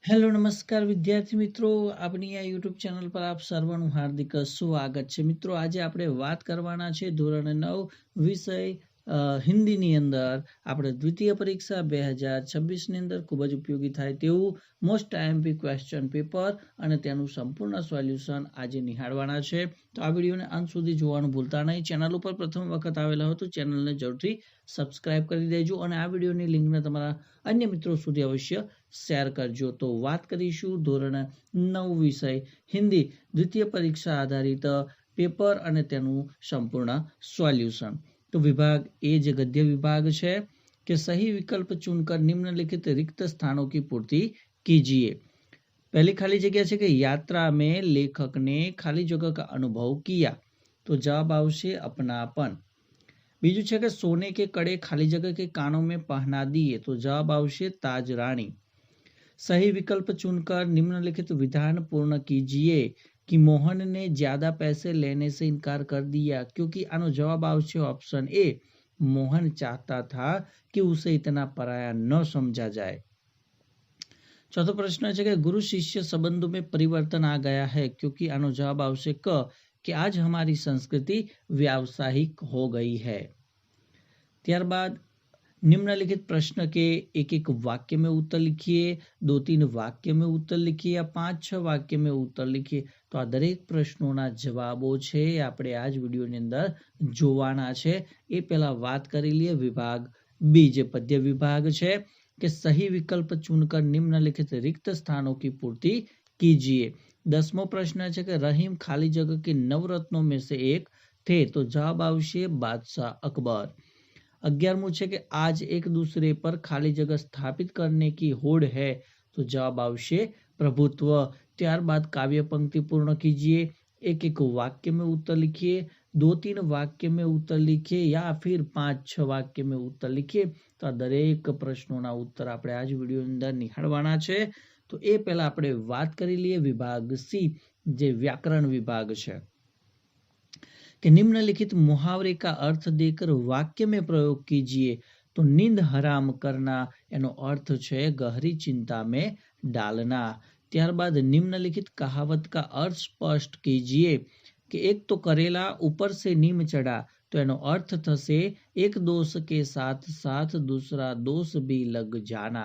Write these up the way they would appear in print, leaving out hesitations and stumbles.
Hello નમસ્કાર વિદ્યાર્થી મિત્રો, આપણી આ યુટ્યુબ ચેનલ પર આપ સર્વનું હાર્દિક સ્વાગત છે. મિત્રો આજે આપણે વાત કરવાના છે ધોરણ 9 વિષય હિન્દીની અંદર આપણે દ્વિતીય પરીક્ષા 2026 ની અંદર ખૂબ જ ઉપયોગી થાય તેવું મોસ્ટ આઈએમપી ક્વેશ્ચન પેપર અને તેનું સંપૂર્ણ સોલ્યુશન આજે નિહાળવાના છે. તો આ વિડીયોને અંત સુધી જોવાનું ભૂલતા નહીં. ચેનલ ઉપર પ્રથમ વખત આવેલા હો તો ચેનલને જરૂરથી સબસ્ક્રાઇબ કરી દેજો અને આ વિડીયોની લિંકને તમારા અન્ય મિત્રો સુધી અવશ્ય શેર કરજો. તો વાત કરીશું ધોરણ 9 વિષય હિન્દી દ્વિતીય પરીક્ષા આધારિત પેપર અને તેનું સંપૂર્ણ સોલ્યુશન. તો વિભાગ એ જે गद्य विभाग છે कि सही विकल्प चुनकर निम्नलिखित रिक्त स्थानों की पूर्ति कीजिए. पहली खाली जगह है कि यात्रा में लेखक ने खाली जगह का अनुभव किया, तो जवाब आवश्य अपनापन. बीजू है कि सोने के कड़े खाली जगह के कानों में पहना दिए, तो जवाब आवश्य ताज रानी. सही विकल्प चुनकर निम्नलिखित विधान पूर्ण कीजिए कि मोहन ने ज्यादा पैसे लेने से इनकार कर दिया, क्योंकि आनो जवाब आवश्य ऑप्शन ए, मोहन चाहता था कि उसे इतना पराया न समझा जाए. चौथो प्रश्न है कि गुरु शिष्य संबंधों में परिवर्तन आ गया है, क्योंकि आनो जवाब आवश्य क कि आज हमारी संस्कृति व्यावसायिक हो गई है. ત્યારબાદ निम्नलिखित प्रश्न के एक एक वाक्य में उत्तर लिखिए, 2-3 वाक्य में उत्तर लिखिए या 5-6 वाक्य में उत्तर लिखिए. तो आ दरेक प्रश्नों जवाबों छे આપણે આ જ વિડિયોની અંદર જોવાના છે. એ પહેલા વાત કરી લઈએ વિભાગ બી જે પદ્ય વિભાગ છે કે सही विकल्प चुनकर निम्नलिखित रिक्त स्थानों की पूर्ति कीजिए. 10मो प्रश्न है कि रहीम खाली जगह के नवरत्नों में से एक थे, तो जवाब आवश्य बादशाह अकबर. 11मू है कि आज एक दूसरे पर खाली जगह स्थापित करने की होड़ है, तो जवाब आवश्य प्रभुत्व. ત્યારબાદ काव्य पंक्ति पूर्ण कीजिए, एक एक वाक्य में उत्तर लिखिए, 2-3 वाक्य में उत्तर लिखिए या फिर 5-6 वाक्य में उत्तर लिखिए. तो આ દરેક પ્રશ્નોના ઉત્તર આપણે આ જ વિડીયો અંદર નિહાળવાના છે. તો એ પહેલા આપણે વાત કરી લઈએ વિભાગ સી જે વ્યાકરણ વિભાગ છે कि निम्नलिखित मुहावरे का अर्थ देकर वाक्य में प्रयोग कीजिए. तो नींद हराम करना एनो अर्थ छे गहरी चिंता में डालना. ત્યારબાદ निम्नलिखित कहावत का अर्थ स्पष्ट कीजिए कि एक तो करेला ऊपर से नीम चढ़ा, तो एनो अर्थ थसे एक दोष के साथ साथ दूसरा दोष भी लग जाना.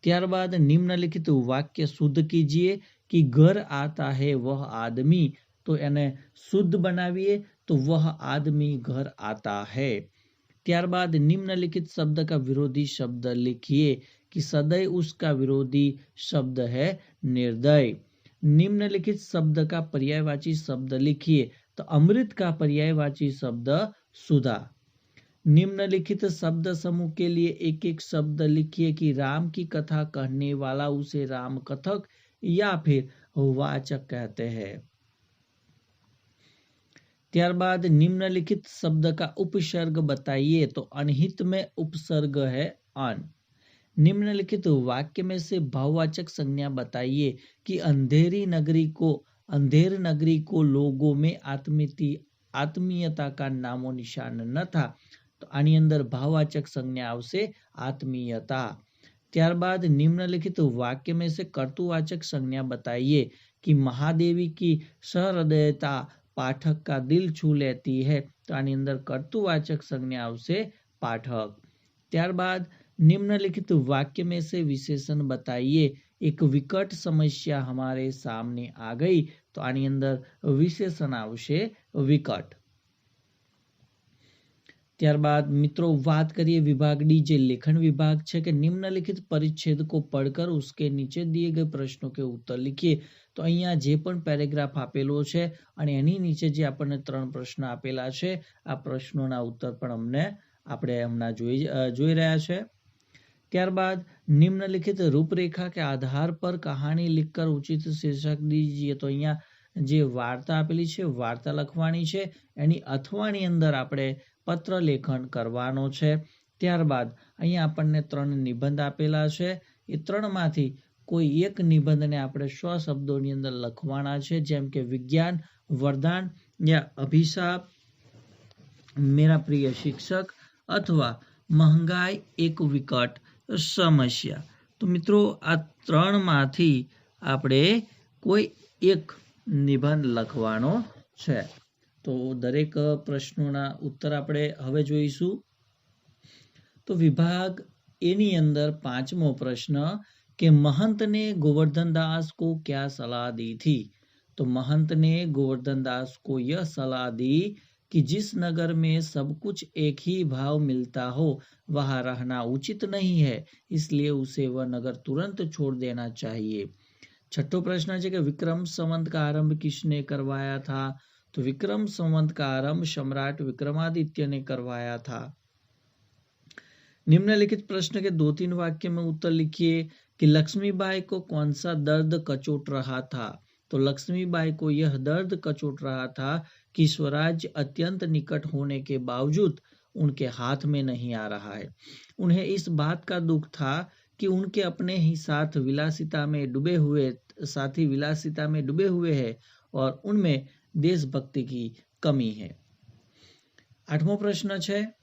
ત્યારબાદ निम्नलिखित वाक्य शुद्ध कीजिए कि घर आता है वह आदमी, तो એને શુદ્ધ બનાવીએ तो वह आदमी घर आता है. ત્યારબાદ निम्नलिखित शब्द का विरोधी शब्द लिखिए कि सदैव उसका विरोधी शब्द है निर्दय. निम्नलिखित शब्द का पर्यायवाची शब्द लिखिए, तो अमृत का पर्यायवाची शब्द सुधा. निम्नलिखित शब्द समूह के लिए एक एक शब्द लिखिए कि राम की कथा कहने वाला उसे राम कथक या फिर वाचक कहते हैं. ત્યારબાદ निम्नलिखित शब्द का उपसर्ग बताइए, तो अनहित में उपसर्ग है अन. निम्नलिखित वाक्य में से भाववाचक संज्ञा बताइए कि अंधेर नगरी को लोगों में आत्मीयता का नामो निशान न था, तो आनी अंदर भाववाचक संज्ञा आवशे आत्मीयता. ત્યારબાદ निम्नलिखित वाक्य में से कर्तुवाचक संज्ञा बताइए कि महादेवी की सहृदयता पाठक का दिल छू लेती है, तो आनी अंदर कर्तुवाचक संज्ञा आवशे पाठक. ત્યારબાદ निम्नलिखित वाक्य में से विशेषण बताइए. एक विकट समस्या हमारे सामने आ गई, तो आनी अंदर विशेषण आवशे विकट. ત્યારબાદ મિત્રો વાત કરીએ વિભાગ ડી જે લેખન વિભાગ છે કે નિમ્નલિખિત પરિચ્છેદ को पढ़कर उसके नीचे दिए गए प्रश्नों के उत्तर लिखिए. તો અહીંયા જે પણ પેરેગ્રાફ આપેલો છે અને એની નીચે જે આપણને 3 પ્રશ્ન આપેલા છે આ પ્રશ્નોના ઉત્તર પણ આપણે હમણાં જોઈ રહ્યા છે. ત્યારબાદ નિમ્નલિખિત રૂપરેખા કે આધાર પર કહાની लिखकर उचित शीर्षक दीजिए. તો અહીંયા જે વાર્તા આપેલી છે વાર્તા લખવાની છે, એની અથવાની અંદર આપણે પત્ર લેખન કરવાનો છે. ત્યારબાદ અહીંયા આપણને 3 નિબંધ આપેલા છે. એ 3માંથી કોઈ એક નિબંધને આપણે 100 શબ્દોની અંદર લખવાના છે, જેમ કે વિજ્ઞાન વરદાન या अभिशाप, मेरा प्रिय शिक्षक अथवा महंगाई एक विकट समस्या. તો મિત્રો આ ત્રણમાંથી આપણે કોઈ એક નિબંધ લખવાનો છે. તો દરેક પ્રશ્નોના ઉત્તર આપણે હવે જોઈશું. તો વિભાગ એની અંદર 5મો પ્રશ્ન કે महंत ने गोवर्धन दास को क्या सलाह दी थी. तो महंत ने गोवर्धन दास को यह सलाह दी कि जिस नगर में सब कुछ एक ही भाव मिलता हो वहां रहना उचित नहीं है, इसलिए उसे वह नगर तुरंत छोड़ देना चाहिए. छठो प्रश्न है कि विक्रम संवत का आरंभ किसने करवाया था. तो विक्रम संवत का आरंभ सम्राट विक्रमादित्य ने करवाया था. निम्नलिखित प्रश्न के 2-3 वाक्य में उत्तर लिखिए कि लक्ष्मीबाई को कौन सा दर्द कचोट रहा था. तो लक्ष्मीबाई को यह दर्द कचोट रहा था कि स्वराज्य अत्यंत निकट होने के बावजूद उनके हाथ में नहीं आ रहा है. उन्हें इस बात का दुख था कि उनके अपने ही साथी विलासिता में डूबे हुए हैं और उनमें देशभक्ति की कमी है. 8वां प्रश्न है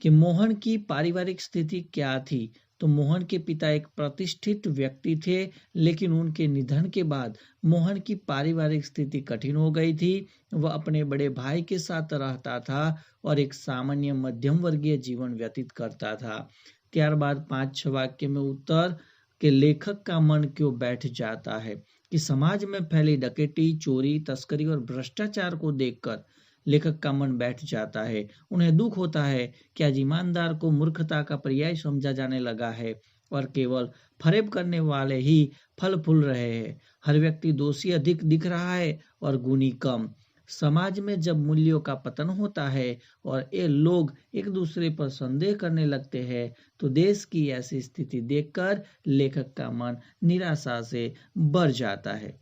कि मोहन की पारिवारिक स्थिति क्या थी. तो मोहन के पिता एक प्रतिष्ठित व्यक्ति थे, लेकिन उनके निधन के बाद मोहन की पारिवारिक स्थिति कठिन हो गई थी. वह अपने बड़े भाई के साथ रहता था और एक सामान्य मध्यम वर्गीय जीवन व्यतीत करता था. ત્યારબાદ 5-6 वाक्य में उत्तर के लेखक का मन क्यों बैठ जाता है. कि समाज में फैली डकैती, चोरी, तस्करी और भ्रष्टाचार को देखकर लेखक का मन बैठ जाता है. उन्हें दुख होता है कि आज ईमानदार को मूर्खता का पर्याय समझा जाने लगा है और केवल फरेब करने वाले ही फल फूल रहे हैं. हर व्यक्ति दोषी अधिक दिख रहा है और गुणी कम. समाज में जब मूल्यों का पतन होता है और ये लोग एक दूसरे पर संदेह करने लगते हैं तो देश की ऐसी स्थिति देखकर लेखक का मन निराशा से भर जाता है.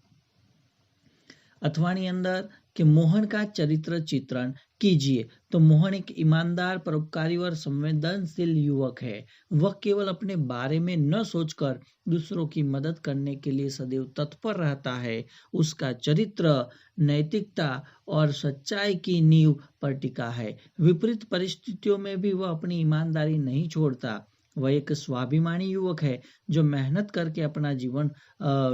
अथवा अंदर कि मोहन का चरित्र चित्रण कीजिए. तो मोहन एक ईमानदार, परोपकारी और संवेदनशील युवक है. वह केवल अपने बारे में न सोचकर दूसरों की मदद करने के लिए सदैव तत्पर रहता है. उसका चरित्र नैतिकता और सच्चाई की नींव पर टिका है. विपरीत परिस्थितियों में भी वह अपनी ईमानदारी नहीं छोड़ता. वह एक स्वाभिमानी युवक है जो मेहनत करके अपना जीवन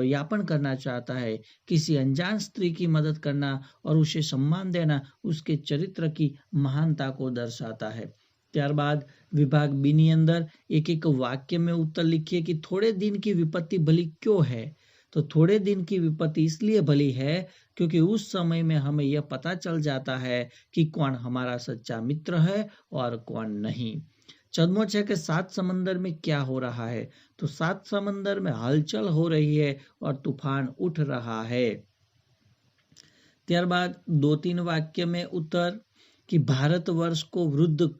यापन करना चाहता है. किसी अनजान स्त्री की मदद करना और उसे सम्मान देना उसके चरित्र की महानता को दर्शाता है. ત્યારબાદ विभाग बी ની અંદર एक एक वाक्य में उत्तर लिखिए कि थोड़े दिन की विपत्ति भली क्यों है. तो थोड़े दिन की विपत्ति इसलिए भली है क्योंकि उस समय में हमें यह पता चल जाता है कि कौन हमारा सच्चा मित्र है और कौन नहीं. 14वां है कि 7 समंदर में क्या हो रहा है. तो 7 समंदर में हलचल हो रही है और तूफान उठ रहा है. ત્યારબાદ 2-3 वाक्य में उत्तर कि भारतवर्ष को वृद्ध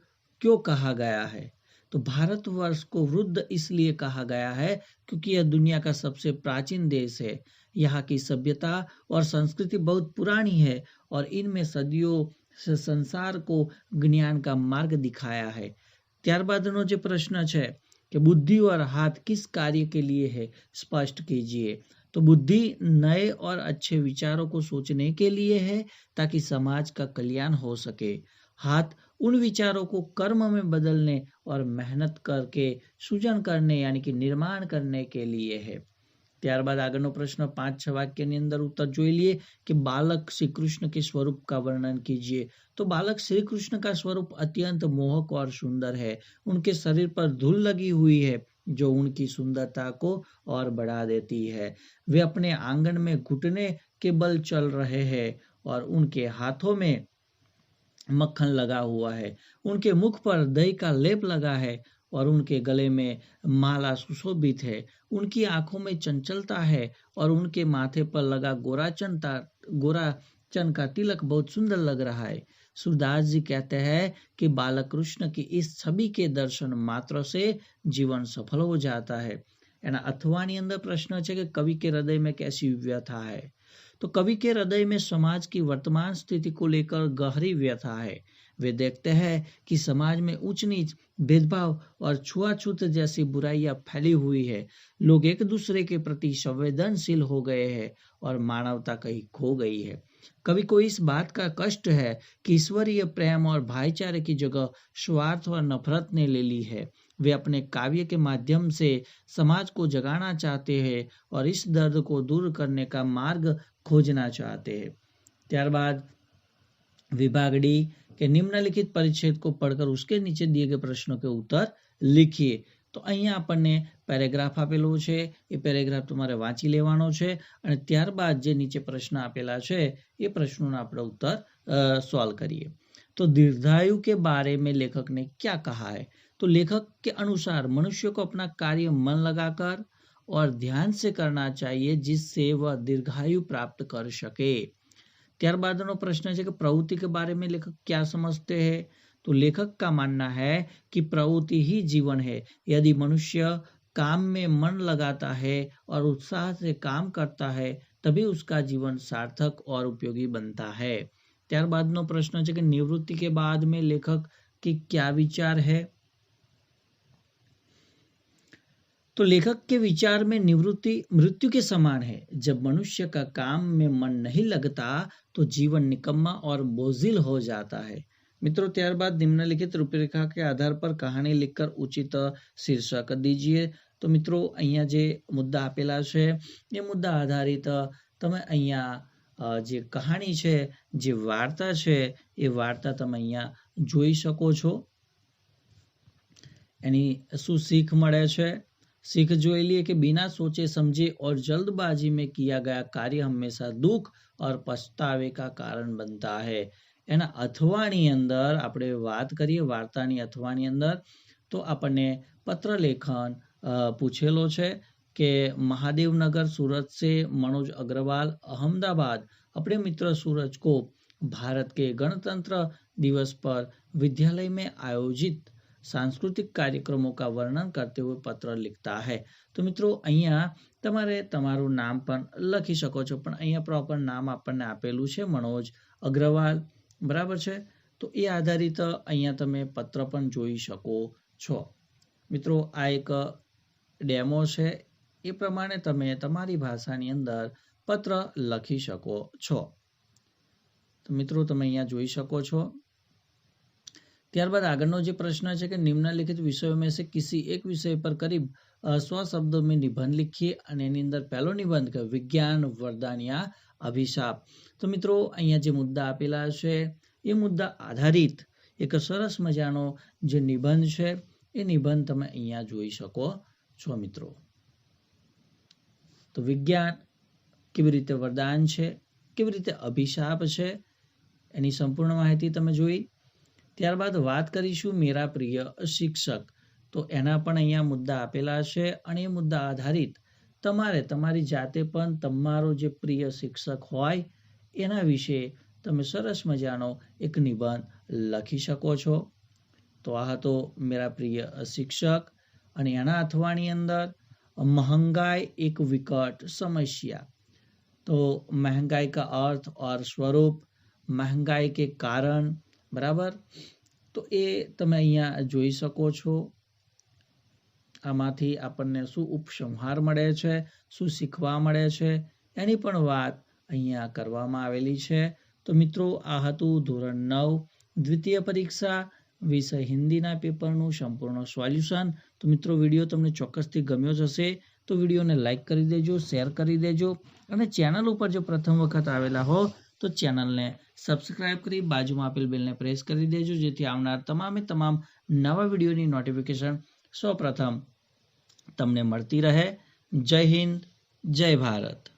क्यों कहा गया है. तो भारतवर्ष को वृद्ध इसलिए कहा गया है क्योंकि यह दुनिया का सबसे प्राचीन देश है. यहाँ की सभ्यता और संस्कृति बहुत पुरानी है और इनमें सदियों से संसार को ज्ञान का मार्ग दिखाया है. ત્યારબાદનો જે પ્રશ્ન છે कि बुद्धि और हाथ किस कार्य के लिए है, स्पष्ट कीजिए. तो बुद्धि नए और अच्छे विचारों को सोचने के लिए है ताकि समाज का कल्याण हो सके. हाथ उन विचारों को कर्म में बदलने और मेहनत करके सृजन करने यानी कि निर्माण करने के लिए है. ત્યારબાદ આગળનો પ્રશ્ન 5-6 વાક્યની અંદર उत्तर જોઈ लिए कि बालक श्री कृष्ण के स्वरूप का वर्णन कीजिए. तो बालक श्री कृष्ण का स्वरूप अत्यंत मोहक और सुंदर है. उनके शरीर पर धूल लगी हुई है जो उनकी सुंदरता को और बढ़ा देती है. वे अपने आंगन में घुटने के बल चल रहे हैं और उनके हाथों में मक्खन लगा हुआ है. उनके मुख पर दही का लेप लगा है और उनके गले में माला सुशोभित है. उनकी आंखों में चंचलता है और उनके माथे पर लगा गोराचन का तिलक बहुत सुंदर लग रहा है. सूरदास जी कहते हैं कि बालक कृष्ण की इस छवि के दर्शन मात्र से जीवन सफल हो जाता है. एना अथवानी अंदर प्रश्न है कि कवि के हृदय में कैसी व्यथा है. तो कवि के हृदय में समाज की वर्तमान स्थिति को लेकर गहरी व्यथा है. वे देखते हैं कि समाज में ऊंच नीच, भेदभाव और छुआछूत जैसी बुराइयां फैली हुई है. लोग एक दूसरे के प्रति संवेदनशील हो गए हैं और मानवता कहीं खो गई है. कवि को इस बात का कष्ट है कि ईश्वरीय प्रेम और भाईचारे की जगह स्वार्थ और नफरत ने ले ली है. वे अपने काव्य के माध्यम से समाज को जगाना चाहते हैं और इस दर्द को दूर करने का मार्ग खोजना चाहते हैं। ત્યારબાદ विभाग डी के निम्नलिखित परिच्छेद को पढ़कर उसके नीचे दिए गए प्रश्नों के उत्तर लिखिए। तो અહીંયા આપણને પેરેગ્રાફ આપેલો છે, એ પેરેગ્રાફ તમારે વાંચી લેવાનો છે અને ત્યારબાદ જે નીચે પ્રશ્ન આપેલા છે એ પ્રશ્નોના આપણે उत्तर सॉल्व करिए। तो दीर्घायु के बारे में लेखक ने क्या कहा है? तो लेखक के अनुसार मनुष्य को अपना कार्य मन लगाकर और ध्यान से करना चाहिए जिससे वह दीर्घायु प्राप्त कर सके। ત્યારબાદનો પ્રશ્ન છે કે प्रवृत्ति के बारे में लेखक क्या समझते हैं? तो लेखक का मानना है कि प्रवृत्ति ही जीवन है। यदि मनुष्य काम में मन लगाता है और उत्साह से काम करता है तभी उसका जीवन सार्थक और उपयोगी बनता है। ત્યારબાદનો પ્રશ્ન છે કે નિવૃત્તિ के बाद में लेखक के क्या विचार है? तो लेखक के विचार में निवृत्ति मृत्यु के समान है। जब मनुष्य का काम में मन नहीं लगता तो जीवन निकम्मा और बोझिल हो जाता है। मित्रों ત્યારબાદ निम्नलिखित रूपरेखा के आधार पर कहानी लिखकर उचित शीर्षक दीजिए। तो मित्रों અહીંયા જે મુદ્દા આપેલા છે એ મુદ્દા આધારિત તમે અહીંયા જે કહાણી છે, જે વાર્તા છે એ વાર્તા તમે અહીંયા જોઈ શકો છો। એની શું सीख મળે છે? सीख જોઈ લઈએ કે बिना सोचे समझे और जल्दबाजी में किया गया कार्य हमेशा दुख और पछतावे का कारण बनता है। એના અથવાની અંદર આપણે વાત કરીએ, વાર્તાની અથવાની અંદર તો આપણને પત્ર લેખન પૂછેલો છે કે महादेवनगर सूरत से मनोज अग्रवाल, अहमदाबाद अपने मित्र सूरज को भारत के गणतंत्र दिवस पर विद्यालय में आयोजित सांस्कृतिक कार्यक्रमों का वर्णन करते हुए पत्र लिखता है। तो मित्रों અહીંયા તમારે તમારું નામ પણ લખી શકો છો, પણ અહીંયા પ્રોપર નામ આપણને આપેલું છે मनोज अग्रवाल, બરાબર છે? તો એ આધારિત અહીંયા તમે પત્ર પણ જોઈ શકો છો। મિત્રો આ એક ડેમો છે, એ પ્રમાણે તમે તમારી ભાષાની અંદર પત્ર લખી શકો છો। તો મિત્રો તમે અહીંયા જોઈ શકો છો। ત્યારબાદ આગળનો જે પ્રશ્ન છે કે નિમ્નલિખિત વિષયો में से किसी एक विषय पर करीब 100 शब्दों में निबंध लिखिए અને એની અંદર પહેલો નિબંધ કે વિજ્ઞાન વરદાન या અભિશાપ। તો મિત્રો અહીંયા જે મુદ્દા આપેલા છે એ મુદ્દા આધારિત એક સરસ મજાનો જે નિબંધ છે એ નિબંધ તમે અહીંયા જોઈ શકો છો મિત્રો। તો વિજ્ઞાન કેવી રીતે વરદાન છે, કેવી રીતે અભિશાપ છે, એની સંપૂર્ણ માહિતી તમે જોઈ। ત્યારબાદ વાત કરીશું મેરા પ્રિય શિક્ષક। તો એના પણ અહીંયા મુદ્દા આપેલા છે અને એ મુદ્દા આધારિત તમારે તમારી જાતે પણ તમારો જે પ્રિય શિક્ષક હોય એના વિશે તમે સરસ મજાનો એક નિબંધ લખી શકો છો। તો આ હતો મેરા પ્રિય શિક્ષક અને એના અથવાણી અંદર महंगाई एक विकट समस्या। तो महंगाई का अर्थ और स्वरूप, महंगाई के कारण, बराबर? तो એ તમે અહીંયા જોઈ શકો છો। આમાંથી આપણને શું ઉપસંહાર મળે છે, શું શીખવા મળે છે એની પણ વાત અહીંયા કરવામાં આવેલી છે। તો મિત્રો આ હતું ધોરણ 9 દ્વિતીય પરીક્ષા વિષય હિન્દીના પેપરનું સંપૂર્ણ સોલ્યુશન। તો મિત્રો વિડીયો તમને ચોક્કસથી ગમ્યો જ હશે તો વિડીયોને લાઈક કરી દેજો, શેર કરી દેજો અને ચેનલ ઉપર જો પ્રથમ વખત આવેલા હો તો ચેનલને સબસ્ક્રાઇબ કરી બાજુમાં આપેલ બેલને પ્રેસ કરી દેજો જેથી આવનાર તમામે તમામ નવા વિડીયોની નોટિફિકેશન સૌપ્રથમ તમને મળતી રહે। જય હિન્દ, જય ભારત।